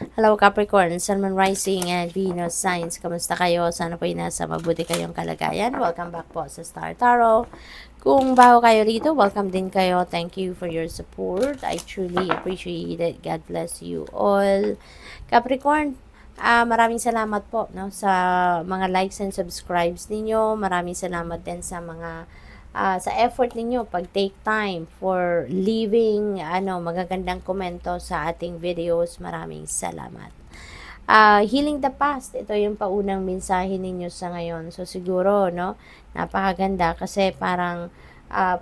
Hello Capricorn, Sun, Moon, Rising, and Venus signs. Kamusta kayo? Sana po nasa mabuti kayong kalagayan. Welcome back po sa Star Tarot. Kung bago kayo rito, welcome din kayo. Thank you for your support. I truly appreciate it. God bless you all. Capricorn, maraming salamat po no, sa mga likes and subscribes ninyo. Maraming salamat din sa mga sa effort ninyo pag take time for leaving magagandang komento sa ating videos. Maraming salamat. Healing the past, ito yung paunang mensahe ninyo sa ngayon. So siguro no, napakaganda kasi parang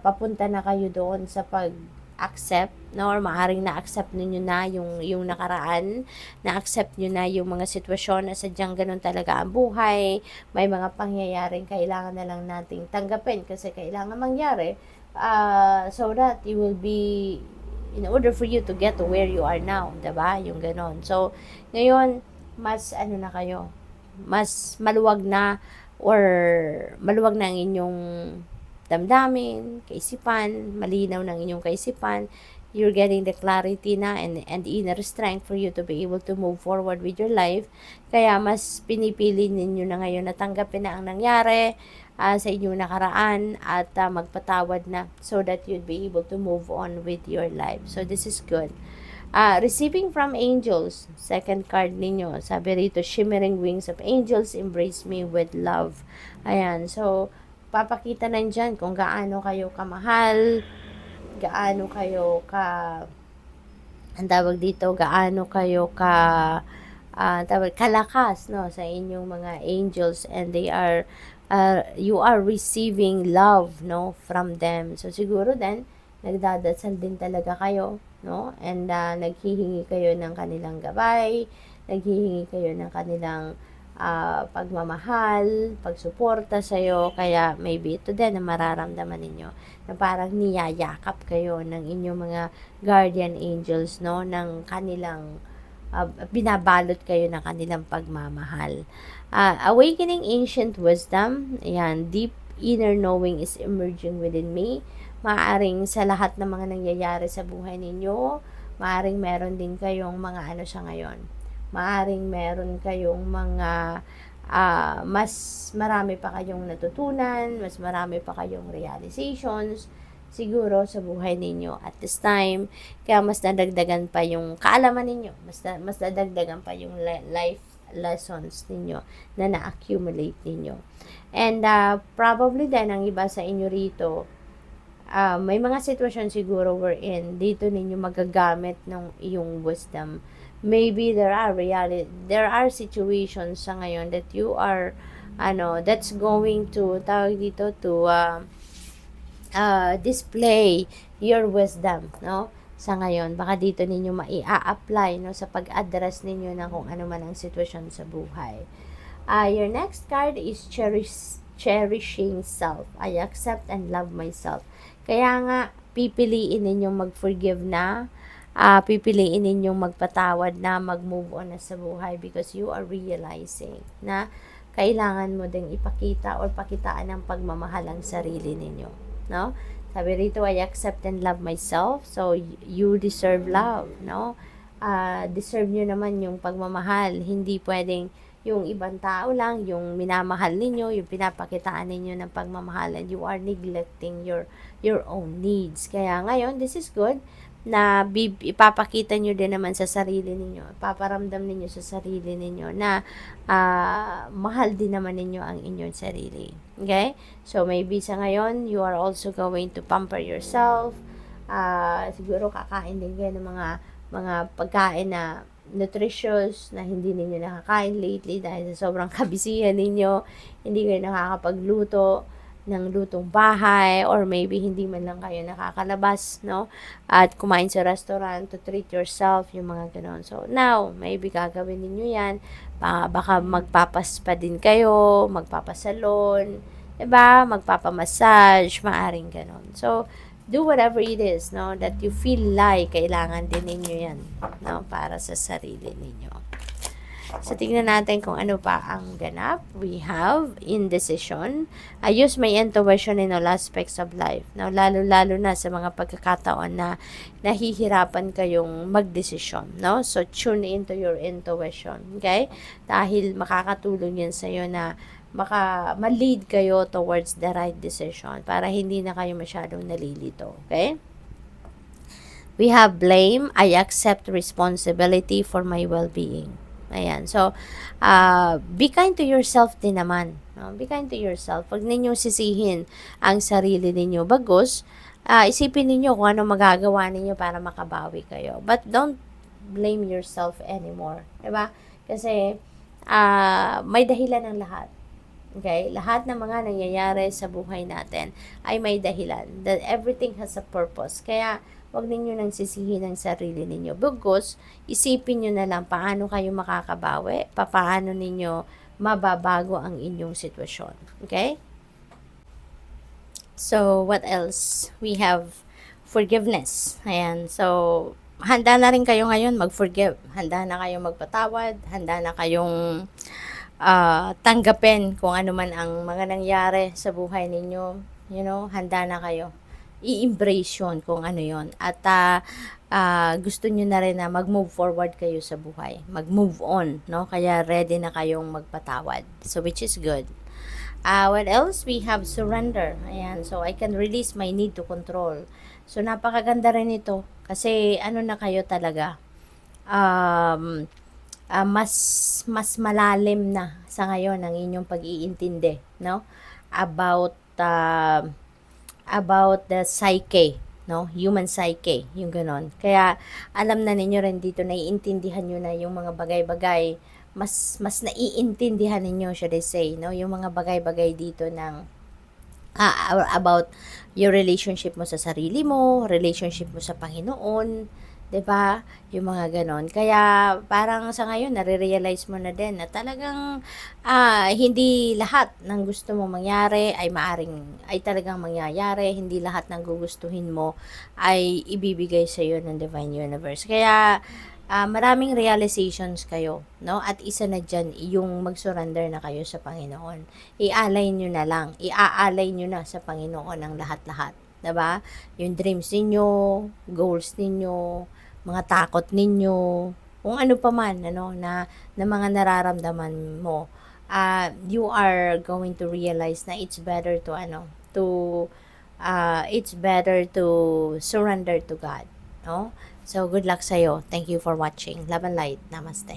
papunta na kayo doon sa pag-accept, no, or maaring na-accept ninyo na yung nakaraan, na-accept nyo na yung mga sitwasyon na sadyang ganun talaga ang buhay. May mga pangyayaring kailangan na lang nating tanggapin kasi kailangan mangyari so that you will be in order for you to get to where you are now, 'di ba? Yung ganon. So ngayon mas na kayo, mas maluwag na or maluwag na ang inyong damdamin, kaisipan, malinaw ng inyong kaisipan. You're getting the clarity na and inner strength for you to be able to move forward with your life. Kaya mas pinipili ninyo na ngayon na tanggapin na ang nangyari sa inyong nakaraan at magpatawad na so that you'd be able to move on with your life. So this is good. Receiving from angels, second card ninyo. Sabi rito, shimmering wings of angels, embrace me with love. Ayan, so papakita nandyan kung gaano kayo kamahal, gaano kayo ang tawag dito, gaano kayo kalakas, no, sa inyong mga angels, and they are, you are receiving love, no, from them. So, siguro din, nagdadasal din talaga kayo, no, and naghihingi kayo ng kanilang gabay, naghihingi kayo ng kanilang pagmamahal, pagsuporta sa'yo. Kaya maybe ito din na mararamdaman ninyo na parang niyayakap kayo ng inyong mga guardian angels, no, ng kanilang binabalot kayo ng kanilang pagmamahal. Awakening ancient wisdom. Ayan, deep inner knowing is emerging within me. Maaring sa lahat ng mga nangyayari sa buhay ninyo, maaring meron din kayong mga sa ngayon. Maaring meron kayong mga mas marami pa kayong natutunan, mas marami pa kayong realizations siguro sa buhay ninyo at this time. Kaya mas nadagdagan pa yung kaalaman ninyo, mas nadagdagan pa yung life lessons ninyo na na-accumulate ninyo. And probably din ang iba sa inyo rito, may mga sitwasyon siguro wherein dito ninyo magagamit ng iyong wisdom. Maybe there are situations sa ngayon that you are that's going to tawag dito to display your wisdom, no, sa ngayon. Baka dito ninyo mai-apply, no, sa pag-address ninyo ng kung ano man ang sitwasyon sa buhay. Your next card is cherishing self. I accept and love myself. Kaya nga pipiliin ninyong mag-forgive na, pipiliin ninyong magpatawad na, mag-move on na sa buhay because you are realizing na kailangan mo ding ipakita or pakitaan ng pagmamahal ang sarili ninyo, no? Sabi rito, I accept and love myself. So you deserve love, no? Deserve nyo naman yung pagmamahal. Hindi pwedeng yung ibang tao lang yung minamahal ninyo, yung pinapakitaan ninyo ng pagmamahal, and you are neglecting your own needs. Kaya ngayon, this is good na ipapakita nyo din naman sa sarili ninyo, ipaparamdam ninyo sa sarili ninyo na mahal din naman ninyo ang inyong sarili. Okay? So, maybe sa ngayon, you are also going to pamper yourself. Siguro kakain din kayo ng mga pagkain na nutritious na hindi ninyo nakakain lately dahil sa sobrang kabisihan ninyo, hindi kayo nakakapagluto ng lutong bahay, or maybe hindi man lang kayo nakakalabas, no, at kumain sa restaurant to treat yourself, yung mga ganon. So now, maybe gagawin ninyo yan. Baka magpapaspa din kayo, magpapasalon, diba, magpapamassage, maaring ganon. So do whatever it is, no, that you feel like kailangan din ninyo yan, no, para sa sarili ninyo. So, tingnan natin kung ano pa ang ganap. We have indecision. I use my intuition in all aspects of life. Now, lalo-lalo na sa mga pagkakataon na nahihirapan kayong magdesisyon, no? So, tune into your intuition, okay? Dahil makakatulong yan sa'yo na ma-lead kayo towards the right decision para hindi na kayo masyadong nalilito, okay? We have blame. I accept responsibility for my well-being. Ayan. So, be kind to yourself din naman. No? Be kind to yourself. Huwag ninyong sisihin ang sarili ninyo. Bagos, isipin ninyo kung ano magagawa ninyo para makabawi kayo. But don't blame yourself anymore. Diba? Kasi, may dahilan ang lahat. Okay? Lahat ng mga nangyayari sa buhay natin ay may dahilan. That everything has a purpose. Kaya, wag ninyo nang sisihin ang sarili ninyo. Bagos, isipin nyo na lang paano kayo makakabawi, paano ninyo mababago ang inyong sitwasyon. Okay? So, what else? We have forgiveness. Ayan. So, handa na rin kayo ngayon mag-forgive. Handa na kayong magpatawad. Handa na kayong tanggapin kung ano man ang mga nangyari sa buhay ninyo. You know, handa na kayo i-embrace yun kung ano yun. At gusto nyo na rin na mag-move forward kayo sa buhay. Mag-move on, no? Kaya ready na kayong magpatawad. So, which is good. What else? We have surrender. Ayan. So, I can release my need to control. So, napakaganda rin ito. Kasi, ano na kayo talaga? Mas malalim na sa ngayon ang inyong pag-iintindi, no? About the psyche, no? Human psyche, yung ganon. Kaya, alam na ninyo rin dito, naiintindihan nyo na yung mga bagay-bagay, mas naiintindihan ninyo, should I say, no? Yung mga bagay-bagay dito ng, about your relationship mo sa sarili mo, relationship mo sa Panginoon, 'di ba? Yung mga ganon. Kaya parang sa ngayon nare-realize mo na din na talagang hindi lahat ng gusto mo mangyari ay talagang mangyayari. Hindi lahat ng gugustuhin mo ay ibibigay sa iyo ng Divine Universe. Kaya maraming realizations kayo, no? At isa na diyan yung mag-surrender na kayo sa Panginoon. Iaalay niyo na lang, iaalay niyo na sa Panginoon ang lahat-lahat. 'Di ba? Yung dreams ninyo, goals ninyo, mga takot ninyo, kung ano pa man, ano, na mga nararamdaman mo, you are going to realize na it's better to surrender to God, no? So, good luck sa'yo. Thank you for watching. Love and light. Namaste.